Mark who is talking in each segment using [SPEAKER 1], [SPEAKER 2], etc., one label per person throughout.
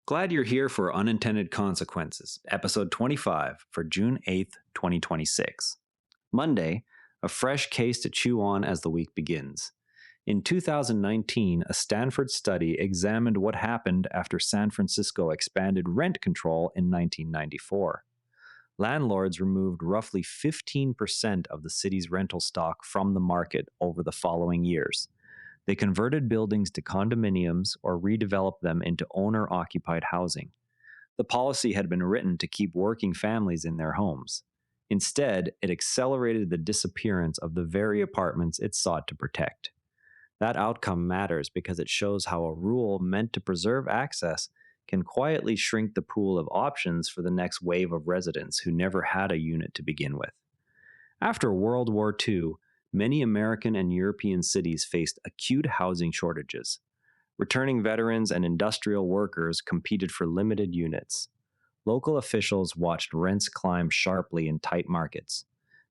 [SPEAKER 1] Glad you're here for Unintended Consequences, episode 25 for June 8th, 2026. Monday, a fresh case to chew on as the week begins. In 2019, a Stanford study examined what happened after San Francisco expanded rent control in 1994. Landlords removed roughly 15% of the city's rental stock from the market over the following years. They converted buildings to condominiums or redeveloped them into owner occupied housing. The policy had been written to keep working families in their homes. Instead, it accelerated the disappearance of the very apartments it sought to protect. That outcome matters because it shows how a rule meant to preserve access can quietly shrink the pool of options for the next wave of residents who never had a unit to begin with. After World War II, many American and European cities faced acute housing shortages. Returning veterans and industrial workers competed for limited units. Local officials watched rents climb sharply in tight markets.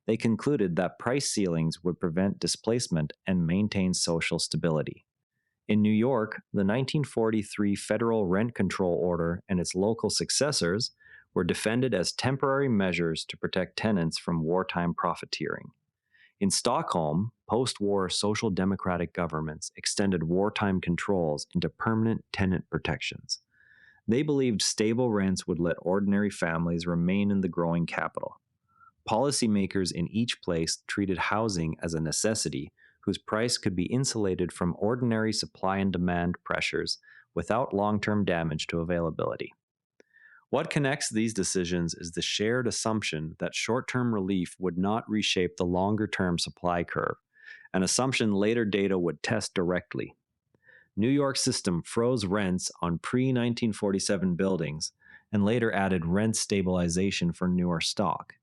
[SPEAKER 1] They concluded that price ceilings would prevent displacement and maintain social stability. In New York, the 1943 federal rent control order and its local successors were defended as temporary measures to protect tenants from wartime profiteering. In Stockholm, post-war social democratic governments extended wartime controls into permanent tenant protections. They believed stable rents would let ordinary families remain in the growing capital. Policymakers in each place treated housing as a necessity whose price could be insulated from ordinary supply and demand pressures without long-term damage to availability. What connects these decisions is the shared assumption that short-term relief would not reshape the longer-term supply curve, an assumption later data would test directly. New York's system froze rents on pre-1947 buildings and later added rent stabilization for newer stock.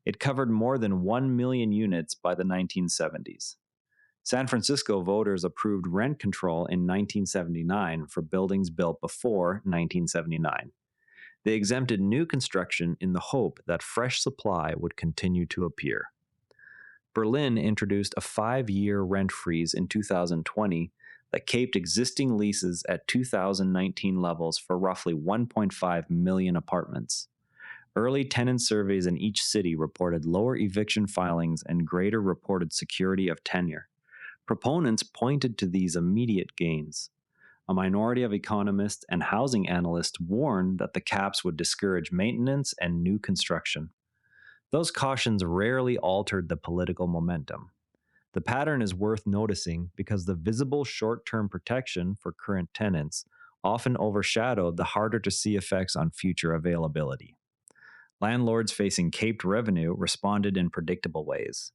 [SPEAKER 1] It covered more than 1 million units by the 1970s. San Francisco voters approved rent control in 1979 for buildings built before 1979. They exempted new construction in the hope that fresh supply would continue to appear. Berlin introduced a 5-year rent freeze in 2020 that caped existing leases at 2019 levels for roughly 1.5 million apartments. Early tenant surveys in each city reported lower eviction filings and greater reported security of tenure. Proponents pointed to these immediate gains. A minority of economists and housing analysts warned that the caps would discourage maintenance and new construction. Those cautions rarely altered the political momentum. The pattern is worth noticing because the visible short-term protection for current tenants often overshadowed the harder-to-see effects on future availability. Landlords facing caped revenue responded in predictable ways.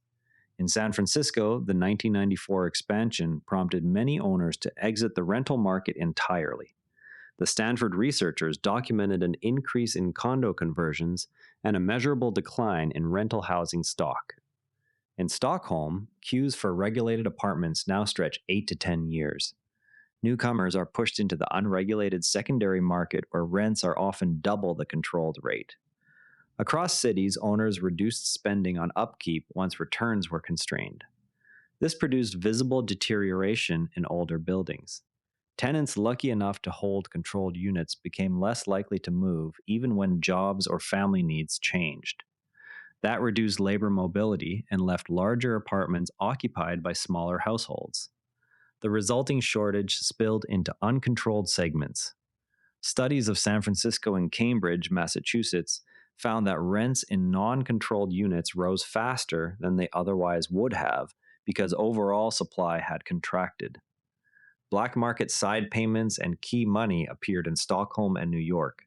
[SPEAKER 1] In San Francisco, the 1994 expansion prompted many owners to exit the rental market entirely. The Stanford researchers documented an increase in condo conversions and a measurable decline in rental housing stock. In Stockholm, queues for regulated apartments now stretch 8 to 10 years. Newcomers are pushed into the unregulated secondary market where rents are often double the controlled rate. Across cities, owners reduced spending on upkeep once returns were constrained. This produced visible deterioration in older buildings. Tenants lucky enough to hold controlled units became less likely to move even when jobs or family needs changed. That reduced labor mobility and left larger apartments occupied by smaller households. The resulting shortage spilled into uncontrolled segments. Studies of San Francisco and Cambridge, Massachusetts, found that rents in non-controlled units rose faster than they otherwise would have because overall supply had contracted. Black market side payments and key money appeared in Stockholm and New York.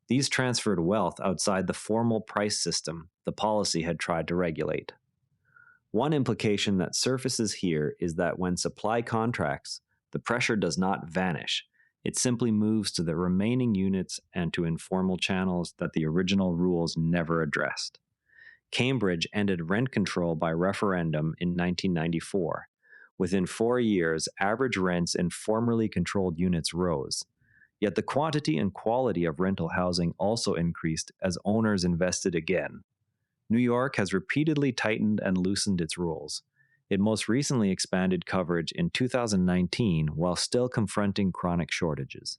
[SPEAKER 1] These transferred wealth outside the formal price system the policy had tried to regulate. One implication that surfaces here is that when supply contracts, the pressure does not vanish. It simply moves to the remaining units and to informal channels that the original rules never addressed. Cambridge ended rent control by referendum in 1994. Within 4 years, average rents in formerly controlled units rose. Yet the quantity and quality of rental housing also increased as owners invested again. New York has repeatedly tightened and loosened its rules. It most recently expanded coverage in 2019 while still confronting chronic shortages.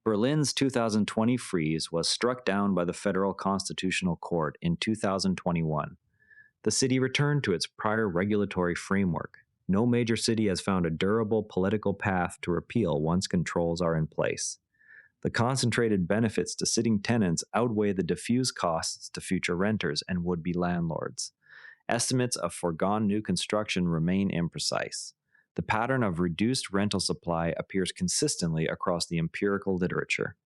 [SPEAKER 1] Berlin's 2020 freeze was struck down by the Federal Constitutional Court in 2021. The city returned to its prior regulatory framework. No major city has found a durable political path to repeal once controls are in place. The concentrated benefits to sitting tenants outweigh the diffuse costs to future renters and would-be landlords. Estimates of foregone new construction remain imprecise. The pattern of reduced rental supply appears consistently across the empirical literature.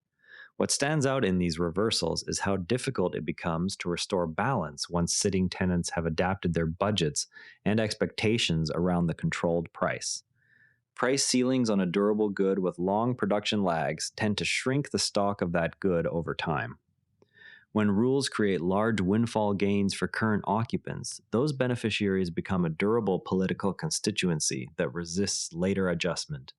[SPEAKER 1] What stands out in these reversals is how difficult it becomes to restore balance once sitting tenants have adapted their budgets and expectations around the controlled price. Price ceilings on a durable good with long production lags tend to shrink the stock of that good over time. When rules create large windfall gains for current occupants, those beneficiaries become a durable political constituency that resists later adjustment.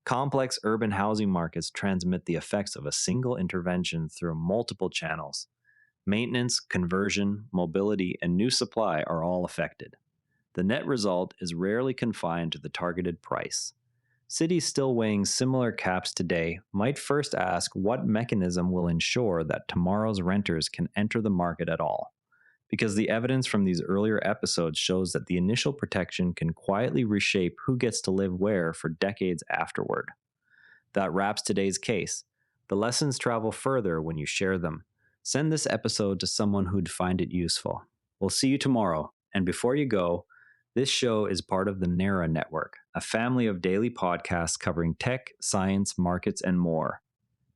[SPEAKER 1] Complex urban housing markets transmit the effects of a single intervention through multiple channels. Maintenance, conversion, mobility, and new supply are all affected. The net result is rarely confined to the targeted price. Cities still weighing similar caps today might first ask what mechanism will ensure that tomorrow's renters can enter the market at all. Because the evidence from these earlier episodes shows that the initial protection can quietly reshape who gets to live where for decades afterward. That wraps today's case. The lessons travel further when you share them. Send this episode to someone who'd find it useful. We'll see you tomorrow, and before you go, this show is part of the NARA Network, a family of daily podcasts covering tech, science, markets, and more.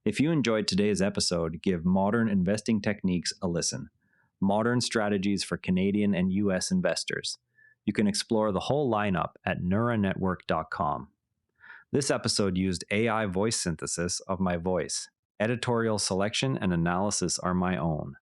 [SPEAKER 1] If you enjoyed today's episode, give Modern Investing Techniques a listen. Modern Strategies for Canadian and U.S. Investors. You can explore the whole lineup at neuranetwork.com. This episode used AI voice synthesis of my voice. Editorial selection and analysis are my own.